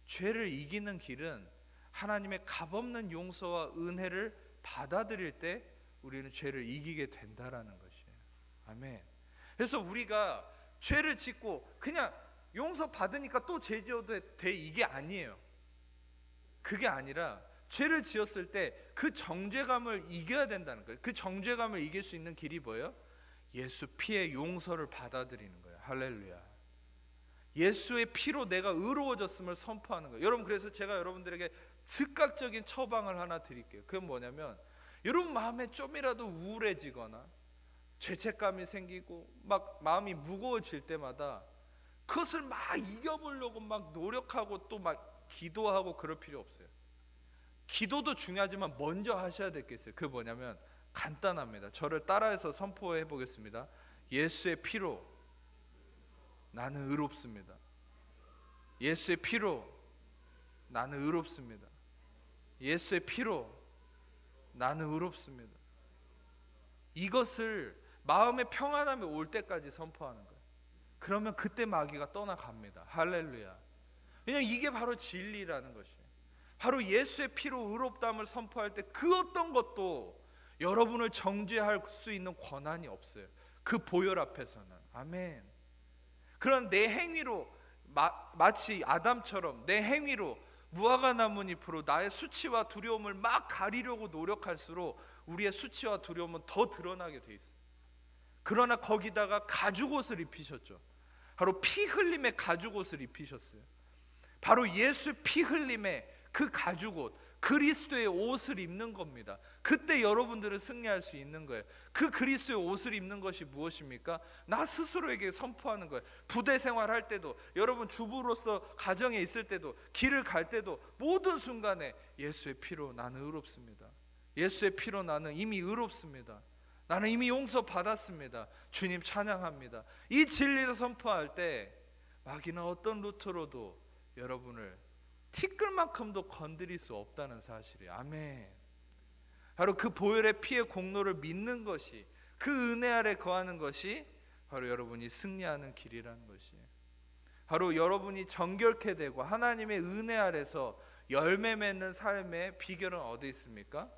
죄를 이기는 길은 하나님의 값없는 용서와 은혜를 받아들일 때 우리는 죄를 이기게 된다라는 것이에요. 아멘. 그래서 우리가 죄를 짓고 그냥 용서 받으니까 또 죄 지어도 돼, 이게 아니에요. 그게 아니라 죄를 지었을 때 그 정죄감을 이겨야 된다는 거예요. 그 정죄감을 이길 수 있는 길이 뭐예요? 예수 피의 용서를 받아들이는 거예요. 할렐루야. 예수의 피로 내가 의로워졌음을 선포하는 거예요. 여러분, 그래서 제가 여러분들에게 즉각적인 처방을 하나 드릴게요. 그건 뭐냐면, 여러분 마음에 좀이라도 우울해지거나 죄책감이 생기고 막 마음이 무거워질 때마다 그것을 막 이겨보려고 막 노력하고 또 막 기도하고 그럴 필요 없어요. 기도도 중요하지만 먼저 하셔야 될 게 있어요. 그게 뭐냐면 간단합니다. 저를 따라해서 선포해 보겠습니다. 예수의 피로 나는 의롭습니다. 예수의 피로 나는 의롭습니다. 예수의 피로 나는 의롭습니다. 이것을 마음의 평안함이 올 때까지 선포하는 거예요. 그러면 그때 마귀가 떠나갑니다. 할렐루야. 왜냐하면 이게 바로 진리라는 것이에요. 바로 예수의 피로 의롭다함을 선포할 때 그 어떤 것도 여러분을 정죄할 수 있는 권한이 없어요. 그 보혈 앞에서는. 아멘. 그런 내 행위로 마치 아담처럼 내 행위로 무화과 나뭇잎으로 나의 수치와 두려움을 막 가리려고 노력할수록 우리의 수치와 두려움은 더 드러나게 돼 있어요. 그러나 거기다가 가죽옷을 입히셨죠. 바로 피 흘림의 가죽옷을 입히셨어요. 바로 예수 피 흘림의 그 가죽옷, 그리스도의 옷을 입는 겁니다. 그때 여러분들은 승리할 수 있는 거예요. 그 그리스도의 옷을 입는 것이 무엇입니까? 나 스스로에게 선포하는 거예요. 부대 생활할 때도, 여러분 주부로서 가정에 있을 때도, 길을 갈 때도 모든 순간에 예수의 피로 나는 의롭습니다. 예수의 피로 나는 이미 의롭습니다. 나는 이미 용서받았습니다. 주님 찬양합니다. 이 진리를 선포할 때 마귀는 어떤 루트로도 여러분을 티끌만큼도 건드릴 수 없다는 사실이에요. 아멘. 바로 그 보혈의 피의 공로를 믿는 것이, 그 은혜 아래 거하는 것이 바로 여러분이 승리하는 길이라는 것이에요. 바로 여러분이 정결케 되고 하나님의 은혜 아래서 열매 맺는 삶의 비결은 어디 있습니까?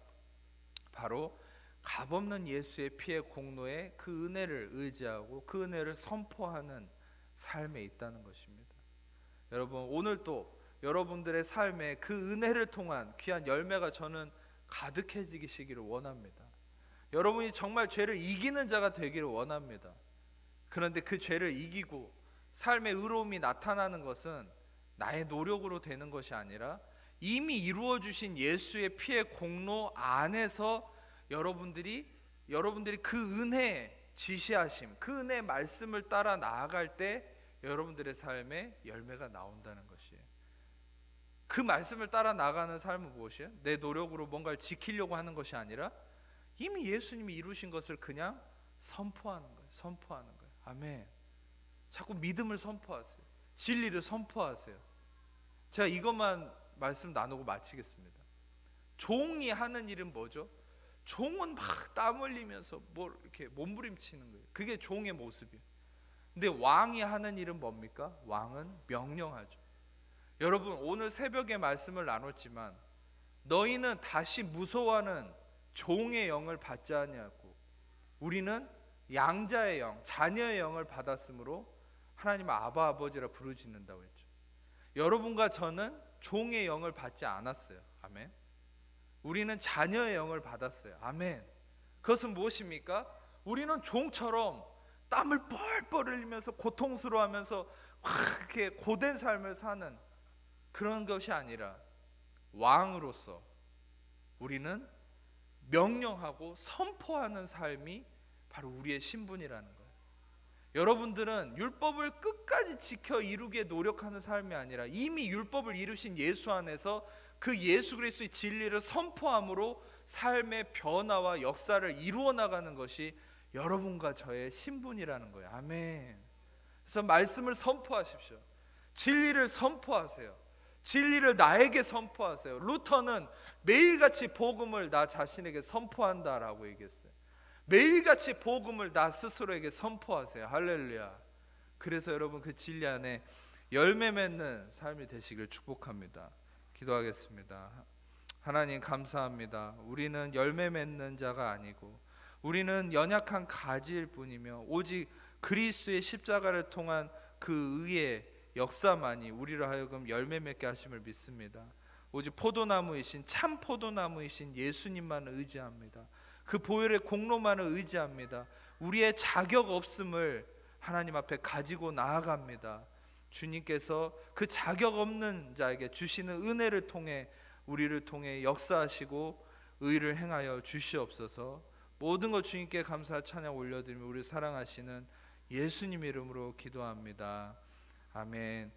바로 값없는 예수의 피의 공로에 그 은혜를 의지하고 그 은혜를 선포하는 삶에 있다는 것입니다. 여러분, 오늘 또 여러분들의 삶에 그 은혜를 통한 귀한 열매가 저는 가득해지기를 원합니다. 여러분이 정말 죄를 이기는 자가 되기를 원합니다. 그런데 그 죄를 이기고 삶의 의로움이 나타나는 것은 나의 노력으로 되는 것이 아니라 이미 이루어 주신 예수의 피의 공로 안에서 여러분들이 그 은혜 지시하심, 그 은혜 말씀을 따라 나아갈 때 여러분들의 삶에 열매가 나온다는 것이에요. 그 말씀을 따라 나가는 삶은 무엇이에요? 내 노력으로 뭔가를 지키려고 하는 것이 아니라 이미 예수님이 이루신 것을 그냥 선포하는 거예요. 선포하는 거예요. 아멘. 자꾸 믿음을 선포하세요. 진리를 선포하세요. 제가 이것만 말씀 나누고 마치겠습니다. 종이 하는 일은 뭐죠? 종은 막 땀 흘리면서 뭘 이렇게 몸부림치는 거예요. 그게 종의 모습이에요. 근데 왕이 하는 일은 뭡니까? 왕은 명령하죠. 여러분, 오늘 새벽에 말씀을 나눴지만 너희는 다시 무서워하는 종의 영을 받지 아니하고 우리는 양자의 영, 자녀의 영을 받았으므로 하나님 아바 아버지라 부르짖는다고 했죠. 여러분과 저는 종의 영을 받지 않았어요. 아멘. 우리는 자녀의 영을 받았어요. 아멘. 그것은 무엇입니까? 우리는 종처럼 땀을 뻘뻘 흘리면서 고통스러워하면서 막 이렇게 고된 삶을 사는 그런 것이 아니라 왕으로서 우리는 명령하고 선포하는 삶이 바로 우리의 신분이라는 거예요. 여러분들은 율법을 끝까지 지켜 이루기에 노력하는 삶이 아니라 이미 율법을 이루신 예수 안에서 그 예수 그리스도의 진리를 선포함으로 삶의 변화와 역사를 이루어 나가는 것이 여러분과 저의 신분이라는 거예요. 아멘. 그래서 말씀을 선포하십시오. 진리를 선포하세요. 진리를 나에게 선포하세요. 루터는 매일같이 복음을 나 자신에게 선포한다라고 얘기했어요. 매일같이 복음을 나 스스로에게 선포하세요. 할렐루야. 그래서 여러분 그 진리 안에 열매 맺는 삶이 되시길 축복합니다. 기도하겠습니다. 하나님 감사합니다. 우리는 열매 맺는 자가 아니고 우리는 연약한 가지일 뿐이며 오직 그리스도의 십자가를 통한 그 의의 역사만이 우리를 하여금 열매 맺게 하심을 믿습니다. 오직 포도나무이신 참 포도나무이신 예수님만을 의지합니다. 그 보혈의 공로만을 의지합니다. 우리의 자격 없음을 하나님 앞에 가지고 나아갑니다. 주님께서 그 자격 없는 자에게 주시는 은혜를 통해 우리를 통해 역사하시고 의를 행하여 주시옵소서. 모든 것 주님께 감사 찬양 올려드리며 우리 사랑하시는 예수님 이름으로 기도합니다. 아멘.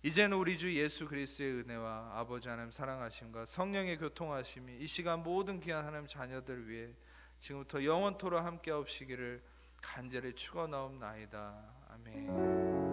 이제는 우리 주 예수 그리스도의 은혜와 아버지 하나님 사랑하심과 성령의 교통하심이 이 시간 모든 귀한 하나님 자녀들 위해 지금부터 영원토록 함께 하시기를 간절히 축원하옵나이다. 아멘.